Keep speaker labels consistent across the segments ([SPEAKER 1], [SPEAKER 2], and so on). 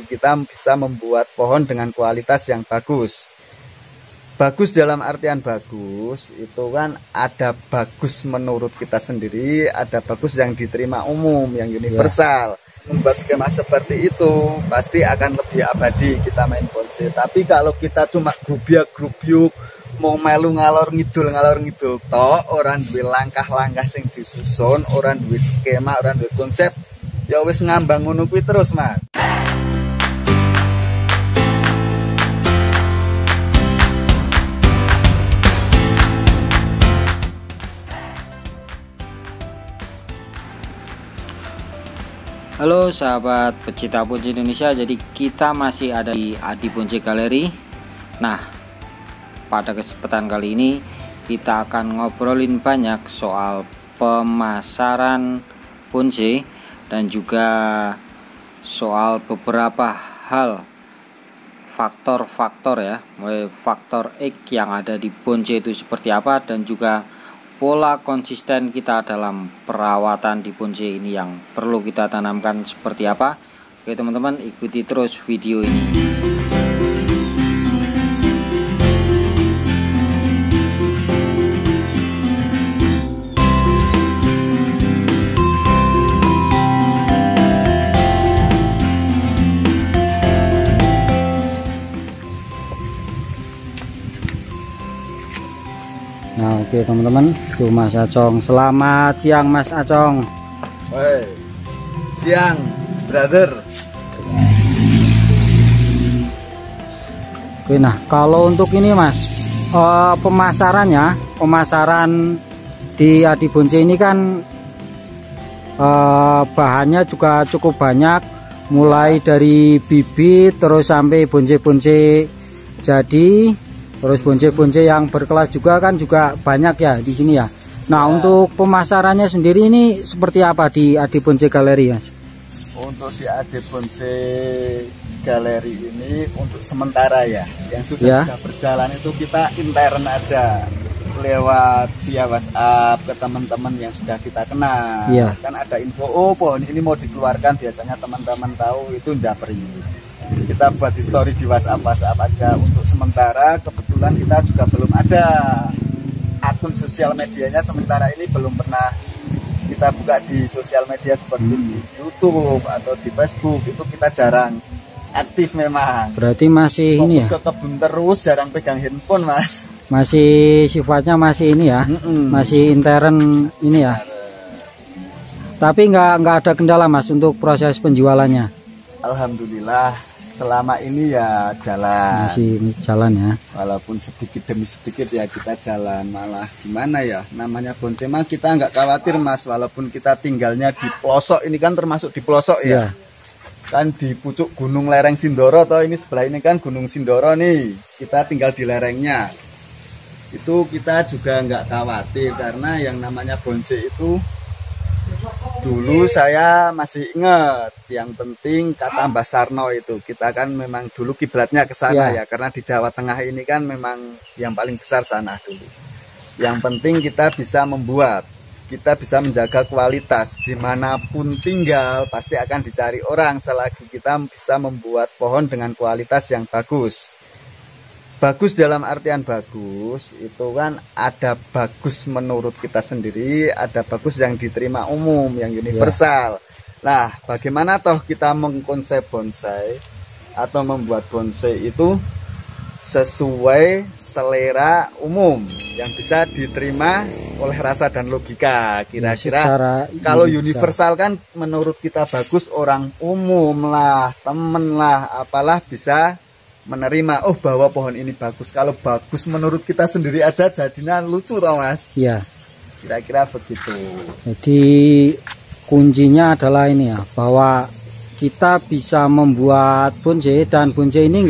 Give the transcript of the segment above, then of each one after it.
[SPEAKER 1] selagi kita bisa membuat pohon dengan kualitas yang bagus. Bagus dalam artian bagus itu kan ada bagus menurut kita sendiri, ada bagus yang diterima umum, yang universal. Membuat skema seperti itu pasti akan lebih abadi kita main bonsai. Tapi kalau kita cuma grubyuk mau melu ngalor ngidul tok, orang duwe langkah-langkah sing disusun, orang duwe skema, orang duwe konsep, ya wis ngambang ngono kuwi terus, Mas.
[SPEAKER 2] Halo sahabat pecinta bonsai Indonesia, jadi kita masih ada di Adi Bonsai Gallery. Nah, pada kesempatan kali ini kita akan ngobrolin banyak soal pemasaran bonsai dan juga soal beberapa hal faktor-faktor ya, mulai faktor X yang ada di bonsai itu seperti apa, dan juga pola konsisten kita dalam perawatan di bonsai ini yang perlu kita tanamkan seperti apa. Oke teman-teman, ikuti terus video ini. Nah, oke teman-teman, itu Mas Acong. Selamat siang Mas Acong.
[SPEAKER 1] Woi, siang brother.
[SPEAKER 2] Oke, nah kalau untuk ini Mas, pemasaran di Adi Bonsai ini kan bahannya juga cukup banyak, mulai dari bibit terus sampai bonsai-bonsai jadi. Terus bonsai-bonsai yang berkelas juga kan juga banyak ya di sini ya. Nah, untuk pemasarannya sendiri ini seperti apa di Adi Bonsai Gallery, Mas?
[SPEAKER 1] Untuk di Adi Bonsai Gallery ini untuk sementara ya, yang sudah berjalan itu kita intern aja, lewat via WhatsApp ke teman-teman yang sudah kita kenal. Kan ada info, oh pohon ini mau dikeluarkan, biasanya teman-teman tahu itu japri. Kita buat history di WhatsApp aja. Untuk sementara kebetulan kita juga belum ada akun sosial medianya, sementara ini belum pernah kita buka di sosial media seperti di YouTube atau di Facebook, itu kita jarang aktif memang.
[SPEAKER 2] Berarti masih
[SPEAKER 1] fokus
[SPEAKER 2] ini ya,
[SPEAKER 1] ke kebun terus, jarang pegang handphone, Mas.
[SPEAKER 2] Masih sifatnya masih ini ya, masih intern ini ya. Tapi nggak ada kendala Mas untuk proses penjualannya?
[SPEAKER 1] Alhamdulillah selama ini ya jalan,
[SPEAKER 2] masih jalan ya,
[SPEAKER 1] walaupun sedikit demi sedikit ya kita jalan. Malah gimana ya, namanya bonsai mah kita nggak khawatir Mas, walaupun kita tinggalnya di pelosok, ini kan termasuk di pelosok ya, kan di pucuk Gunung Lereng Sindoro toh, ini sebelah ini kan Gunung Sindoro nih, kita tinggal di lerengnya. Itu kita juga nggak khawatir, karena yang namanya bonsai itu dulu saya masih ingat, yang penting kata Mbah Sarno itu, kita kan memang dulu kiblatnya ke sana ya, karena di Jawa Tengah ini kan memang yang paling besar sana dulu. Yang penting kita bisa membuat, kita bisa menjaga kualitas, dimanapun tinggal pasti akan dicari orang selagi kita bisa membuat pohon dengan kualitas yang bagus. Bagus dalam artian bagus itu kan ada bagus menurut kita sendiri, ada bagus yang diterima umum, yang universal. Nah, bagaimana toh kita mengkonsep bonsai atau membuat bonsai itu sesuai selera umum yang bisa diterima oleh rasa dan logika. Kira-kira kalau universal kan menurut kita bagus, orang umum lah, temen lah, apalah bisa menerima, oh bahwa pohon ini bagus. Kalau bagus menurut kita sendiri aja jadinya lucu toh Mas. Iya, kira-kira begitu.
[SPEAKER 2] Jadi kuncinya adalah ini ya, bahwa kita bisa membuat bonsai, dan bonsai ini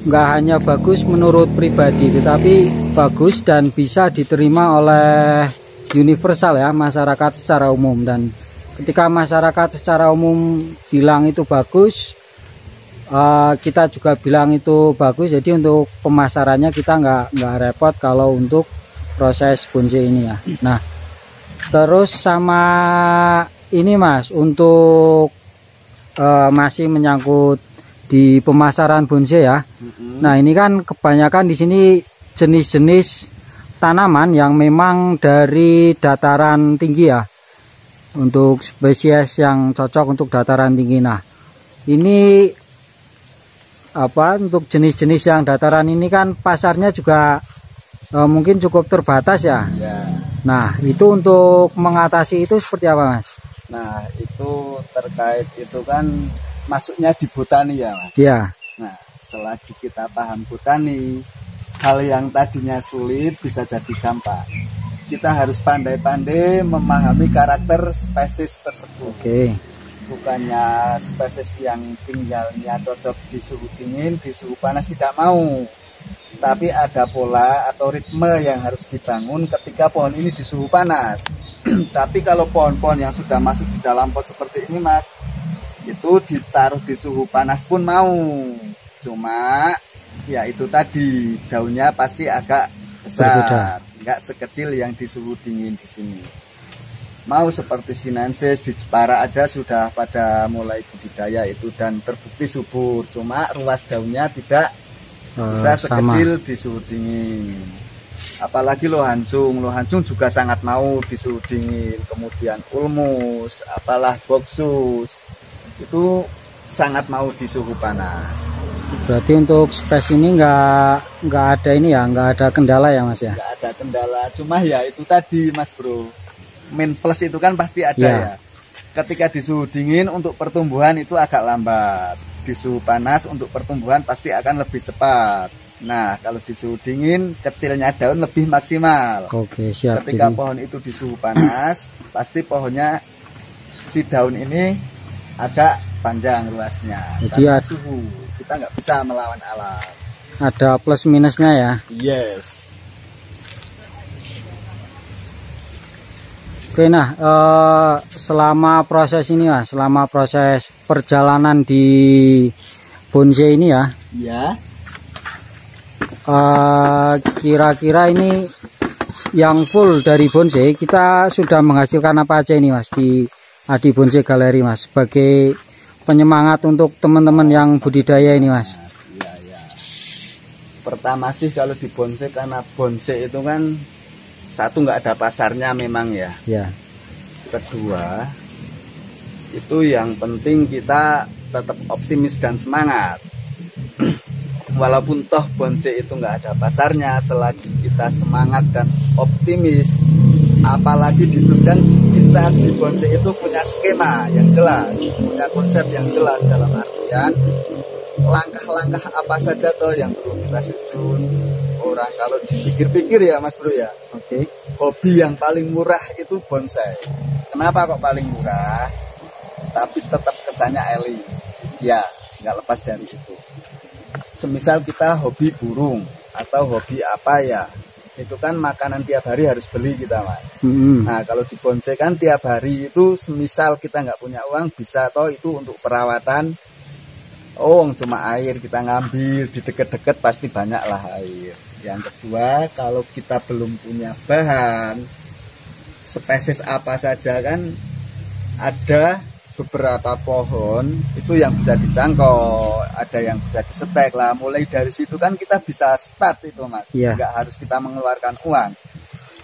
[SPEAKER 2] nggak hanya bagus menurut pribadi, tetapi bagus dan bisa diterima oleh universal ya, masyarakat secara umum. Dan ketika masyarakat secara umum bilang itu bagus, kita juga bilang itu bagus. Jadi untuk pemasarannya kita nggak repot kalau untuk proses bonsai ini ya. Nah, terus sama ini Mas, untuk masih menyangkut di pemasaran bonsai ya. Nah, ini kan kebanyakan di sini jenis-jenis tanaman yang memang dari dataran tinggi ya. Untuk spesies yang cocok untuk dataran tinggi. Nah, ini untuk jenis-jenis yang dataran ini kan pasarnya juga mungkin cukup terbatas ya. Nah, itu untuk mengatasi itu seperti apa, Mas?
[SPEAKER 1] Nah, itu terkait itu kan masuknya di botani ya, Mas.
[SPEAKER 2] Iya.
[SPEAKER 1] Nah, selagi kita paham botani, hal yang tadinya sulit bisa jadi gampang. Kita harus pandai-pandai memahami karakter spesies tersebut.
[SPEAKER 2] Oke.
[SPEAKER 1] Bukannya spesies yang tinggalnya cocok di suhu dingin, di suhu panas tidak mau. Tapi ada pola atau ritme yang harus dibangun ketika pohon ini di suhu panas. Tapi kalau pohon-pohon yang sudah masuk di dalam pot seperti ini, Mas, itu ditaruh di suhu panas pun mau. Cuma ya itu tadi, daunnya pasti agak besar, nggak sekecil yang di suhu dingin di sini. Mau seperti sinensis di Jepara aja sudah pada mulai budidaya itu dan terbukti subur. Cuma ruas daunnya tidak bisa sekecil di suhu dingin. Apalagi lohansung juga sangat mau di suhu dingin. Kemudian ulmus, apalah boxus, itu sangat mau di suhu panas.
[SPEAKER 2] Berarti untuk spesies ini nggak ada ini ya, nggak ada kendala ya, Mas ya?
[SPEAKER 1] Nggak ada kendala, cuma ya itu tadi, Mas Bro, main plus itu kan pasti ada ya. Ketika di suhu dingin untuk pertumbuhan itu agak lambat, di suhu panas untuk pertumbuhan pasti akan lebih cepat. Nah, kalau di suhu dingin kecilnya daun lebih maksimal.
[SPEAKER 2] Oke, siap.
[SPEAKER 1] Ketika pohon itu di suhu panas, pasti pohonnya si daun ini agak panjang luasnya.
[SPEAKER 2] Jadi
[SPEAKER 1] suhu kita nggak bisa melawan alam.
[SPEAKER 2] Ada plus minusnya ya.
[SPEAKER 1] Yes.
[SPEAKER 2] Oke, nah selama proses ini Mas, selama proses perjalanan di bonsai ini ya.
[SPEAKER 1] Ya.
[SPEAKER 2] Kira-kira ini yang full dari bonsai kita sudah menghasilkan apa aja ini Mas di Adi Bonsai Galeri, Mas, sebagai penyemangat untuk teman-teman yang budidaya ini, Mas.
[SPEAKER 1] Iya. Pertama sih kalau di bonsai, karena bonsai itu kan satu nggak ada pasarnya memang ya.
[SPEAKER 2] Ya.
[SPEAKER 1] Kedua, itu yang penting kita tetap optimis dan semangat. Walaupun toh bonsai itu nggak ada pasarnya, selagi kita semangat dan optimis, apalagi ditunjang kita di bonsai itu punya skema yang jelas, punya konsep yang jelas, dalam artian langkah-langkah apa saja toh yang perlu kita susun. Orang kalau dipikir-pikir ya, Mas Bro ya,
[SPEAKER 2] Oke.
[SPEAKER 1] Hobi yang paling murah itu bonsai. Kenapa kok paling murah? Tapi tetap kesannya elit. Ya, nggak lepas dari itu. Semisal kita hobi burung atau hobi apa ya, itu kan makanan tiap hari harus beli kita, Mas. Nah, kalau di bonsai kan tiap hari itu, semisal kita nggak punya uang, bisa toh itu untuk perawatan. Oh, cuma air kita ngambil di deket-deket pasti banyak lah air. Yang kedua, kalau kita belum punya bahan, spesies apa saja kan ada beberapa pohon itu yang bisa dijangkau, ada yang bisa disetek lah. Mulai dari situ kan kita bisa start itu, Mas. Nggak harus kita mengeluarkan uang.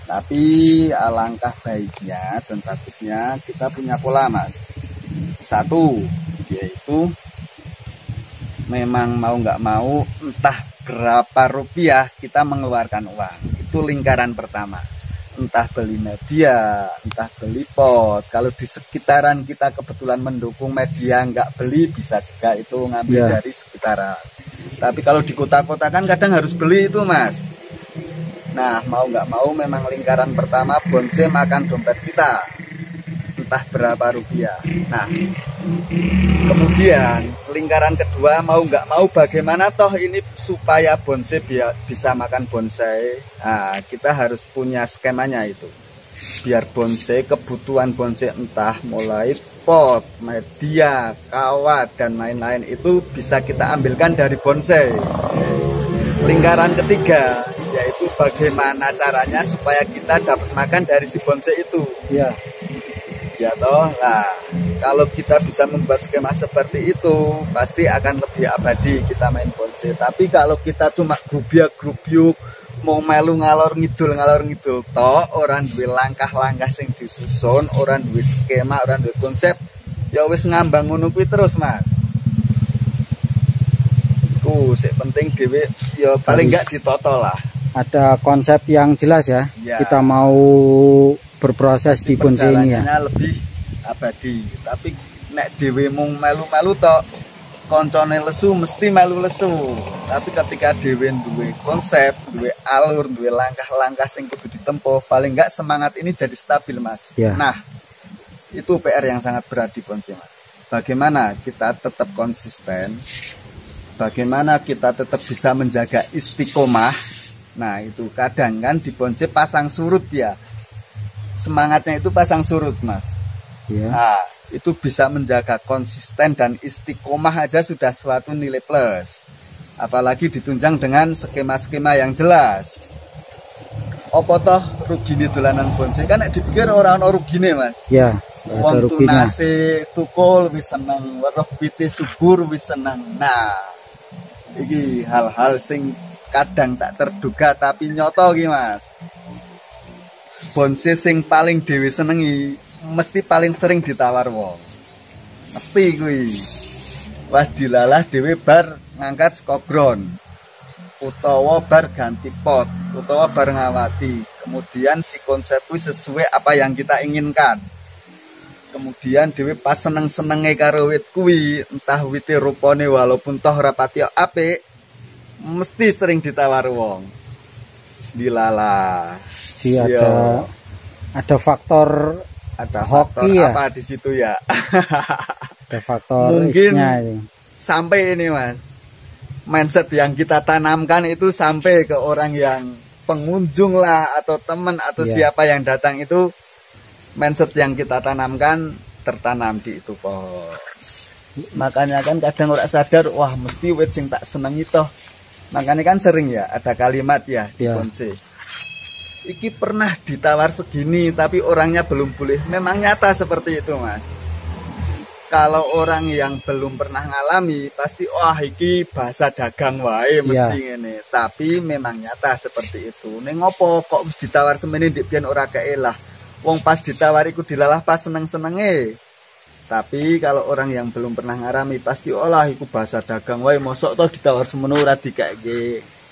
[SPEAKER 1] Tapi alangkah baiknya dan bagusnya kita punya pola, Mas. Satu, yaitu memang mau nggak mau entah berapa rupiah kita mengeluarkan uang. Itu lingkaran pertama. Entah beli media, entah beli pot. Kalau di sekitaran kita kebetulan mendukung media, nggak beli, bisa juga itu ngambil dari sekitaran. Tapi kalau di kota-kota kan kadang harus beli itu, Mas. Nah, mau nggak mau memang lingkaran pertama bonsai makan dompet kita, entah berapa rupiah. Nah, kemudian lingkaran kedua, mau nggak mau bagaimana toh ini supaya bonsai bisa makan bonsai. Nah, kita harus punya skemanya itu, biar bonsai, kebutuhan bonsai entah mulai pot, media, kawat dan lain-lain itu bisa kita ambilkan dari bonsai. Lingkaran ketiga, yaitu bagaimana caranya supaya kita dapat makan dari si bonsai itu.
[SPEAKER 2] Ya
[SPEAKER 1] toh. Nah, Kalau kita bisa membuat skema seperti itu, pasti akan lebih abadi kita main bonsai. Tapi kalau kita cuma grubyuk mau melu ngalor ngidul toh, orang duwe langkah-langkah sing disusun, orang duwe skema, orang duwe konsep, ya wis ngambang ngono kuwi terus, Mas. Sik penting dhewe ya paling enggak ditoto lah.
[SPEAKER 2] Ada konsep yang jelas ya. Kita mau berproses di bonsai ini ya.
[SPEAKER 1] Lebih abadi. Tapi nek dhewe mung melu-melu tok, koncone lesu mesti melu lesu. Tapi ketika dhewe duwe konsep, duwe alur, duwe langkah-langkah sing kudu ditempuh, paling enggak semangat ini jadi stabil, Mas.
[SPEAKER 2] Ya.
[SPEAKER 1] Nah, itu PR yang sangat berat di bonsai, Mas. Bagaimana kita tetap konsisten? Bagaimana kita tetap bisa menjaga istiqomah? Nah, itu kadang kan di bonsai pasang surut ya. Semangatnya itu pasang surut, Mas.
[SPEAKER 2] Ya.
[SPEAKER 1] Nah, itu bisa menjaga konsisten dan istiqomah aja sudah suatu nilai plus. Apalagi ditunjang dengan skema-skema yang jelas. Apa toh rugine dolanan bonsai? Kan dipikir orang-orang rugine, Mas.
[SPEAKER 2] Ya,
[SPEAKER 1] wong tunase tukul wis seneng, weruh pite subur wis seneng. Nah, iki hal-hal sing kadang tak terduga tapi nyoto iki, Mas. Bonsai sing paling dhewe senengi mesti paling sering ditawar wong. Mesti kuwi. Wah dilalah dhewe bar ngangkat skogron. Utawa bar ganti pot, utawa bar ngawati. Kemudian si konsep kuwi sesuai apa yang kita inginkan. Kemudian dhewe pas seneng-senenge karo wit kuwi, entah wite rupane walaupun toh rapati apik, mesti sering ditawar wong. Dilalah.
[SPEAKER 2] Jadi ada faktor hoki ya?
[SPEAKER 1] Apa di situ ya?
[SPEAKER 2] Ada faktor
[SPEAKER 1] mungkin
[SPEAKER 2] ini.
[SPEAKER 1] Sampai ini, Mas, mindset yang kita tanamkan itu sampai ke orang yang pengunjung lah atau teman atau siapa yang datang, itu mindset yang kita tanamkan tertanam di itu pohon. Makanya kan kadang orang sadar, wah mesti wit sing tak seneng itu. Makanya kan sering ya ada kalimat ya di bonsai. Iki pernah ditawar segini tapi orangnya belum boleh. Memang nyata seperti itu, Mas. Kalau orang yang belum pernah ngalami pasti wah iki bahasa dagang wae mesti ngene. Tapi memang nyata seperti itu. Ning ngopo kok wis ditawar semene ndik biyen ora keelah. Wong pas ditawar iku dilalah pas seneng-senenge. Tapi kalau orang yang belum pernah ngarami pasti olah iku bahasa dagang wae, mosok toh ditawar semono ora dikeke.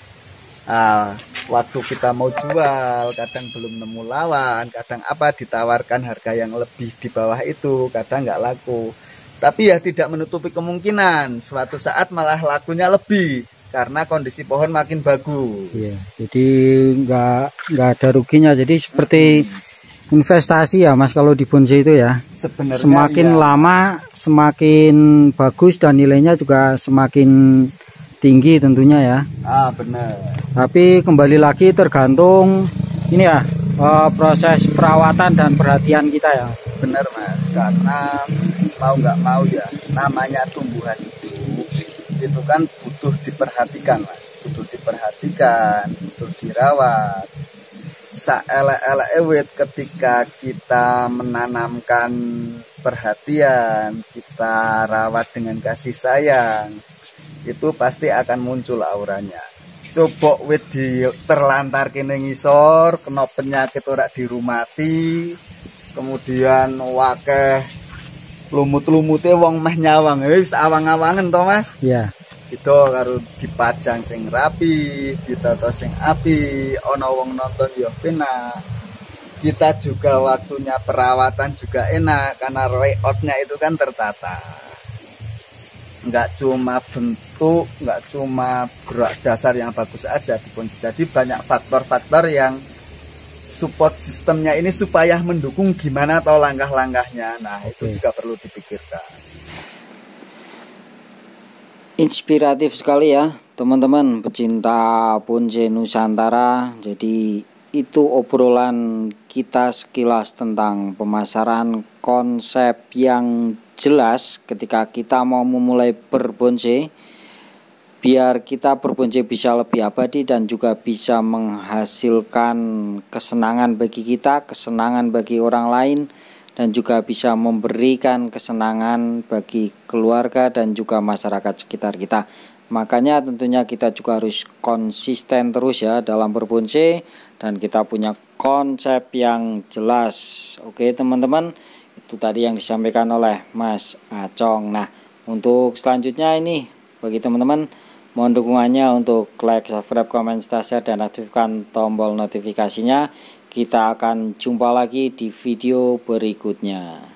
[SPEAKER 1] Waktu kita mau jual kadang belum nemu lawan, kadang apa ditawarkan harga yang lebih di bawah itu, kadang nggak laku. Tapi ya tidak menutupi kemungkinan suatu saat malah lakunya lebih karena kondisi pohon makin bagus.
[SPEAKER 2] Iya, jadi nggak ada ruginya. Jadi seperti investasi ya, Mas, kalau di bonsai itu ya.
[SPEAKER 1] Sebenarnya
[SPEAKER 2] semakin lama semakin bagus dan nilainya juga semakin tinggi tentunya ya.
[SPEAKER 1] Benar.
[SPEAKER 2] Tapi kembali lagi tergantung ini ya, proses perawatan dan perhatian kita ya.
[SPEAKER 1] Benar, Mas, karena mau nggak mau ya namanya tumbuhan itu kan butuh diperhatikan, Mas, butuh diperhatikan, butuh dirawat. Saelek-elek wit ketika kita menanamkan perhatian, kita rawat dengan kasih sayang, itu pasti akan muncul auranya. Coba wit di terlantar kene ngisor, kena penyakit ora dirumati, kemudian wakeh lumut-lumute wong meh nyawang, wis awang-awangen to, Mas?
[SPEAKER 2] Iya.
[SPEAKER 1] Itu karo dipajang sing rapi, ditata sing api, ana wong nonton ya penak. Kita juga waktunya perawatan juga enak karena layoutnya itu kan tertata. Enggak cuma bentuk, enggak cuma gerak dasar yang bagus aja, jadi banyak faktor-faktor yang support sistemnya ini supaya mendukung gimana atau langkah-langkahnya. Nah, itu juga perlu dipikirkan.
[SPEAKER 2] Inspiratif sekali ya teman-teman pecinta bonsai Nusantara. Jadi itu obrolan kita sekilas tentang pemasaran konsep yang jelas ketika kita mau memulai berbonsai, biar kita berbonsai bisa lebih abadi dan juga bisa menghasilkan kesenangan bagi kita, kesenangan bagi orang lain, dan juga bisa memberikan kesenangan bagi keluarga dan juga masyarakat sekitar kita. Makanya tentunya kita juga harus konsisten terus ya dalam berbonsai, dan kita punya konsep yang jelas. Oke teman-teman, itu tadi yang disampaikan oleh Mas Acong. Nah, untuk selanjutnya ini bagi teman-teman, mohon dukungannya untuk like, subscribe, komen, share, dan aktifkan tombol notifikasinya. Kita akan jumpa lagi di video berikutnya.